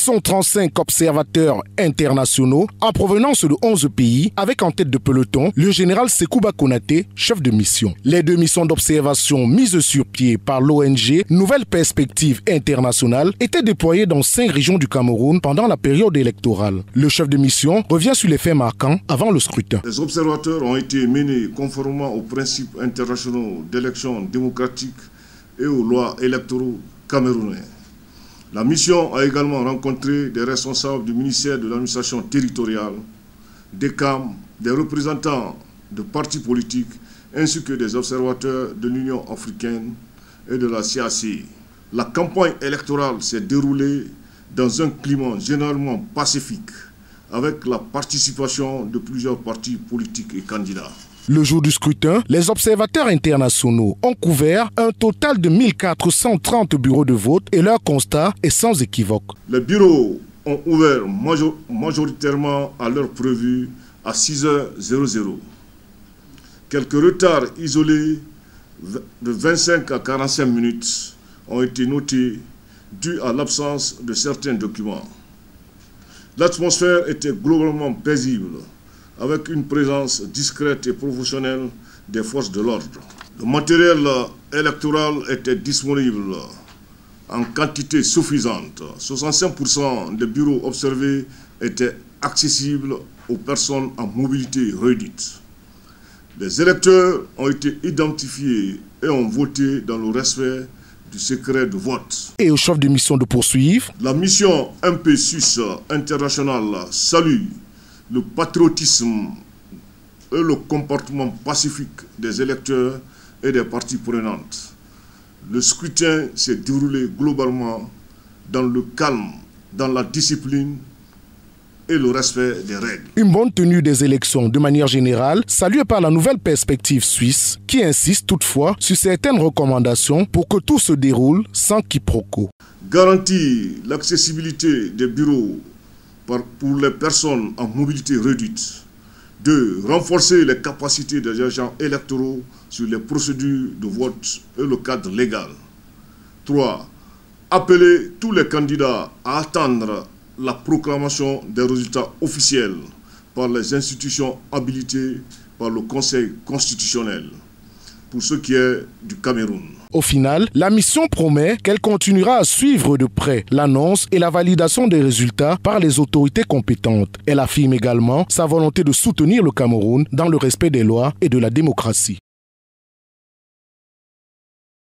sont 35 observateurs internationaux en provenance de 11 pays, avec en tête de peloton le général Sekouba Konaté, chef de mission. Les 2 missions d'observation mises sur pied par l'ONG Nouvelle Perspective Internationale étaient déployées dans 5 régions du Cameroun pendant la période électorale. Le chef de mission revient sur les faits marquants avant le scrutin. Les observateurs ont été menés conformément aux principes internationaux d'élections démocratiques et aux lois électoraux camerounais. La mission a également rencontré des responsables du ministère de l'administration territoriale, des CAM, des représentants de partis politiques, ainsi que des observateurs de l'Union africaine et de la CAC. La campagne électorale s'est déroulée dans un climat généralement pacifique, avec la participation de plusieurs partis politiques et candidats. Le jour du scrutin, les observateurs internationaux ont couvert un total de 1430 bureaux de vote et leur constat est sans équivoque. Les bureaux ont ouvert majoritairement à l'heure prévue à 6h00. Quelques retards isolés de 25 à 45 minutes ont été notés dus à l'absence de certains documents. L'atmosphère était globalement paisible, avec une présence discrète et professionnelle des forces de l'ordre. Le matériel électoral était disponible en quantité suffisante. 65% des bureaux observés étaient accessibles aux personnes en mobilité réduite. Les électeurs ont été identifiés et ont voté dans le respect du secret de vote. Et au chef de mission de poursuivre. La mission MP6 internationale salue le patriotisme et le comportement pacifique des électeurs et des parties prenantes. Le scrutin s'est déroulé globalement dans le calme, dans la discipline et le respect des règles. Une bonne tenue des élections de manière générale, saluée par la Nouvelle Perspective suisse, qui insiste toutefois sur certaines recommandations pour que tout se déroule sans quiproquo. Garantir l'accessibilité des bureaux pour les personnes en mobilité réduite. 2. Renforcer les capacités des agents électoraux sur les procédures de vote et le cadre légal. 3. Appeler tous les candidats à attendre la proclamation des résultats officiels par les institutions habilitées par le Conseil constitutionnel, pour ce qui est du Cameroun. Au final, la mission promet qu'elle continuera à suivre de près l'annonce et la validation des résultats par les autorités compétentes. Elle affirme également sa volonté de soutenir le Cameroun dans le respect des lois et de la démocratie.